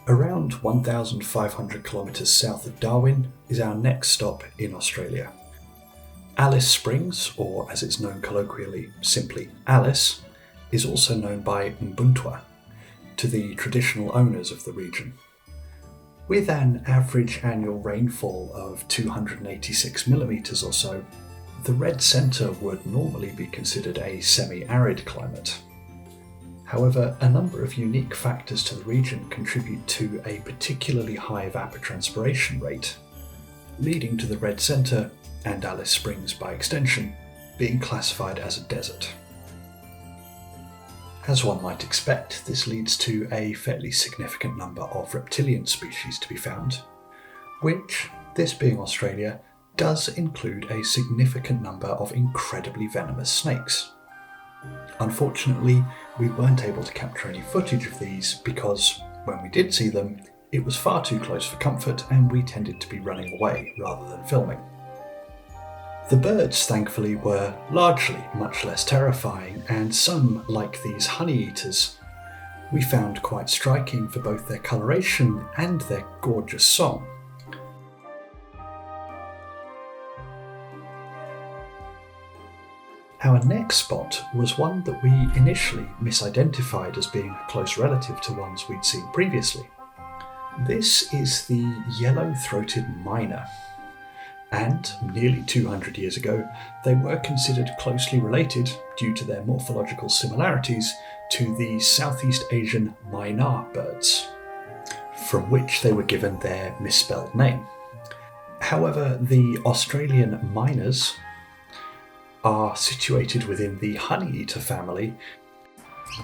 Around 1,500 kilometres south of Darwin is our next stop in Australia. Alice Springs, or as it's known colloquially simply Alice, is also known by Ubuntu to the traditional owners of the region. With an average annual rainfall of 286 millimetres or so, the red centre would normally be considered a semi-arid climate. However, a number of unique factors to the region contribute to a particularly high evapotranspiration rate, leading to the red centre, and Alice Springs by extension, being classified as a desert. As one might expect, this leads to a fairly significant number of reptilian species to be found, which, this being Australia, does include a significant number of incredibly venomous snakes. Unfortunately, we weren't able to capture any footage of these because, when we did see them, it was far too close for comfort and we tended to be running away rather than filming. The birds, thankfully, were largely much less terrifying, and some, like these honey-eaters, we found quite striking for both their coloration and their gorgeous song. Our next spot was one that we initially misidentified as being a close relative to ones we'd seen previously. This is the yellow-throated myna, and nearly 200 years ago they were considered closely related, due to their morphological similarities, to the Southeast Asian myna birds, from which they were given their misspelled name. However, the Australian mynas are situated within the honeyeater family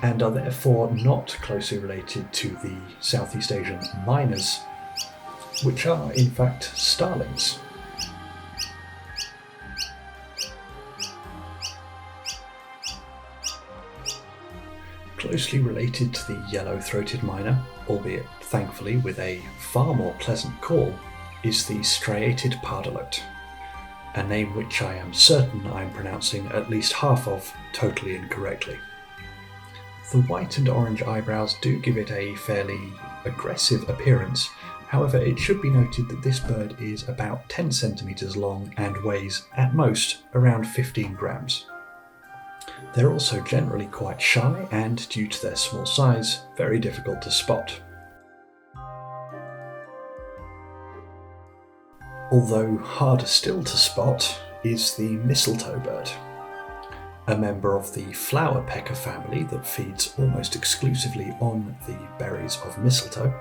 and are therefore not closely related to the Southeast Asian mynas, which are in fact starlings. Closely related to the yellow-throated myna, albeit thankfully with a far more pleasant call, is the striated pardalote, a name which I am certain I'm pronouncing at least half of totally incorrectly. The white and orange eyebrows do give it a fairly aggressive appearance. However, it should be noted that this bird is about 10 centimetres long and weighs, at most, around 15 grams. They're also generally quite shy and, due to their small size, very difficult to spot. Although harder still to spot is the mistletoe bird, a member of the flower pecker family that feeds almost exclusively on the berries of mistletoe,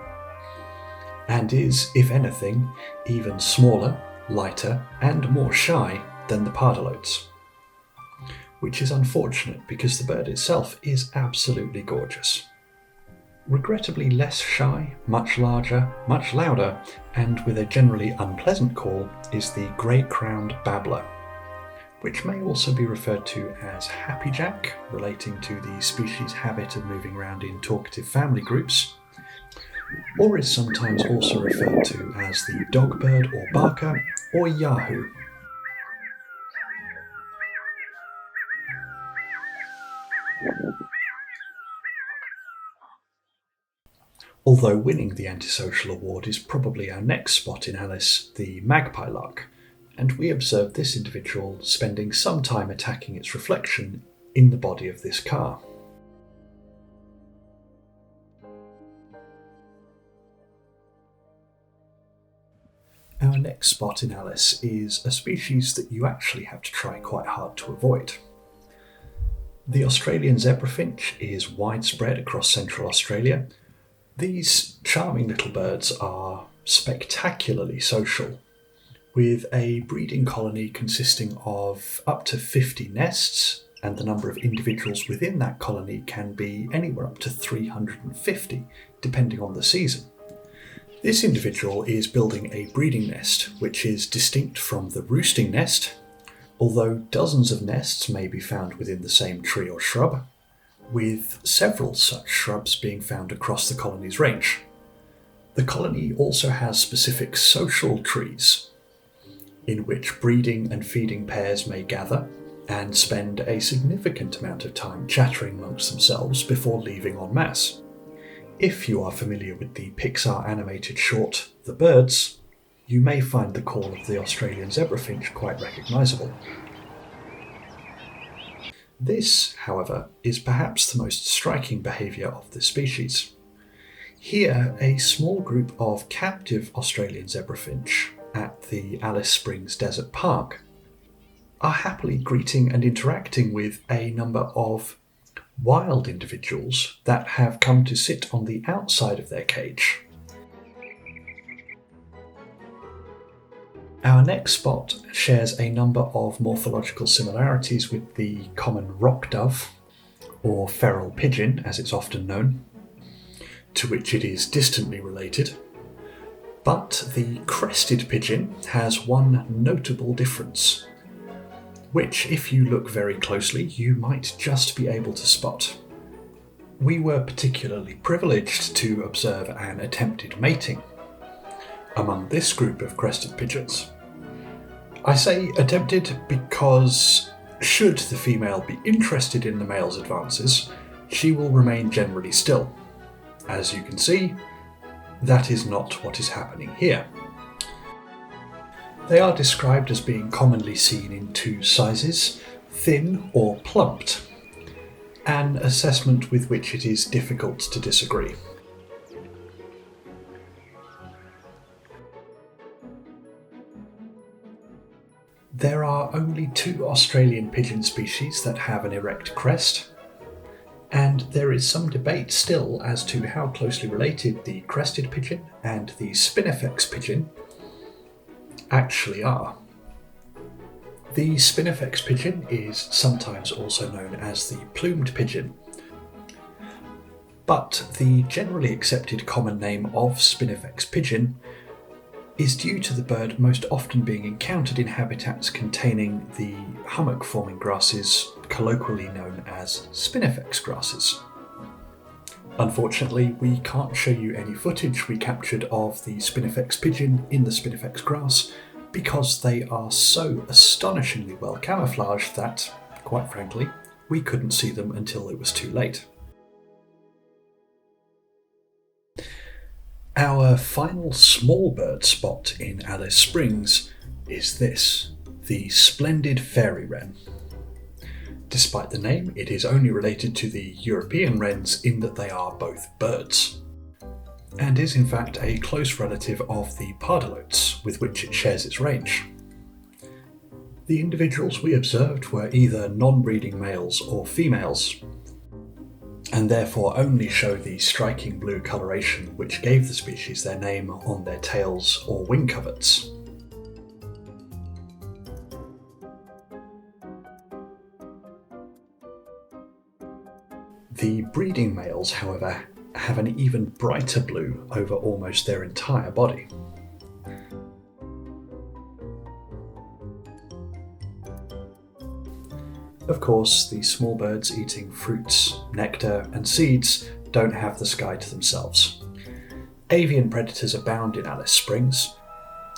and is, if anything, even smaller, lighter, and more shy than the pardalotes, which is unfortunate because the bird itself is absolutely gorgeous. Regrettably less shy, much larger, much louder, and with a generally unpleasant call is the grey-crowned babbler, which may also be referred to as happyjack, relating to the species' habit of moving around in talkative family groups, or is sometimes also referred to as the dogbird or barker, or yahoo. Although winning the antisocial award is probably our next spot in Alice, the magpie lark, and we observed this individual spending some time attacking its reflection in the body of this car. Our next spot in Alice is a species that you actually have to try quite hard to avoid. The Australian zebrafinch is widespread across central Australia. These charming little birds are spectacularly social, with a breeding colony consisting of up to 50 nests, and the number of individuals within that colony can be anywhere up to 350, depending on the season. This individual is building a breeding nest, which is distinct from the roosting nest, although dozens of nests may be found within the same tree or shrub, with several such shrubs being found across the colony's range. The colony also has specific social trees, in which breeding and feeding pairs may gather and spend a significant amount of time chattering amongst themselves before leaving en masse. If you are familiar with the Pixar animated short The Birds, you may find the call of the Australian zebrafinch quite recognisable. This, however, is perhaps the most striking behaviour of the species. Here, a small group of captive Australian zebrafinch at the Alice Springs Desert Park are happily greeting and interacting with a number of wild individuals that have come to sit on the outside of their cage. Our next spot shares a number of morphological similarities with the common rock dove, or feral pigeon as it's often known, to which it is distantly related. But the crested pigeon has one notable difference, which, if you look very closely, you might just be able to spot. We were particularly privileged to observe an attempted mating among this group of crested pigeons. I say attempted because, should the female be interested in the male's advances, she will remain generally still. As you can see, that is not what is happening here. They are described as being commonly seen in two sizes, thin or plumped, an assessment with which it is difficult to disagree. There are only 2 Australian pigeon species that have an erect crest, and there is some debate still as to how closely related the crested pigeon and the spinifex pigeon actually are. The spinifex pigeon is sometimes also known as the plumed pigeon, but the generally accepted common name of spinifex pigeon is due to the bird most often being encountered in habitats containing the hummock-forming grasses colloquially known as spinifex grasses. Unfortunately, we can't show you any footage we captured of the spinifex pigeon in the spinifex grass because they are so astonishingly well camouflaged that, quite frankly, we couldn't see them until it was too late. Our final small bird spot in Alice Springs is this, the splendid fairywren. Despite the name, it is only related to the European wrens in that they are both birds, and is in fact a close relative of the pardalotes with which it shares its range. The individuals we observed were either non-breeding males or females, and therefore only show the striking blue coloration which gave the species their name on their tails or wing coverts. The breeding males, however, have an even brighter blue over almost their entire body. Of course, the small birds eating fruits, nectar, and seeds don't have the sky to themselves. Avian predators abound in Alice Springs,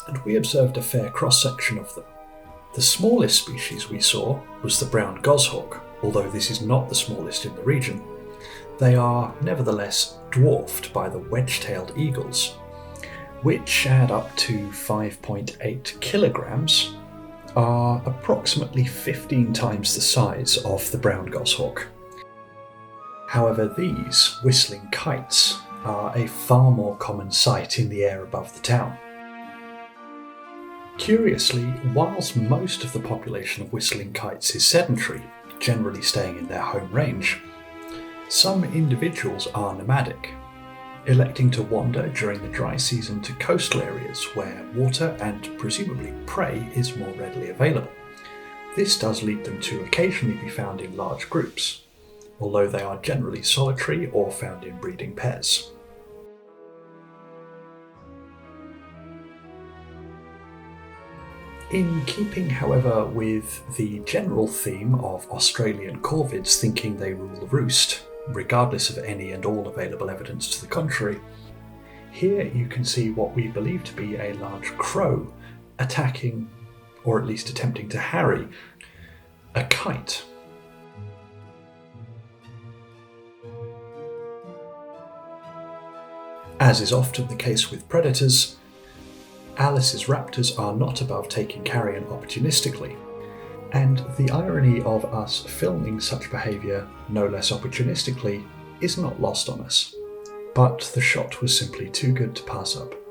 and we observed a fair cross-section of them. The smallest species we saw was the brown goshawk, although this is not the smallest in the region. They are nevertheless dwarfed by the wedge-tailed eagles, which add up to 5.8 kilograms, are approximately 15 times the size of the brown goshawk. However, these whistling kites are a far more common sight in the air above the town. Curiously, whilst most of the population of whistling kites is sedentary, generally staying in their home range, some individuals are nomadic, electing to wander during the dry season to coastal areas where water and presumably prey is more readily available. This does lead them to occasionally be found in large groups, although they are generally solitary or found in breeding pairs. In keeping, however, with the general theme of Australian corvids thinking they rule the roost, regardless of any and all available evidence to the contrary, here you can see what we believe to be a large crow attacking, or at least attempting to harry, a kite. As is often the case with predators, Alice's raptors are not above taking carrion opportunistically, and the irony of us filming such behaviour no less opportunistically is not lost on us. But the shot was simply too good to pass up.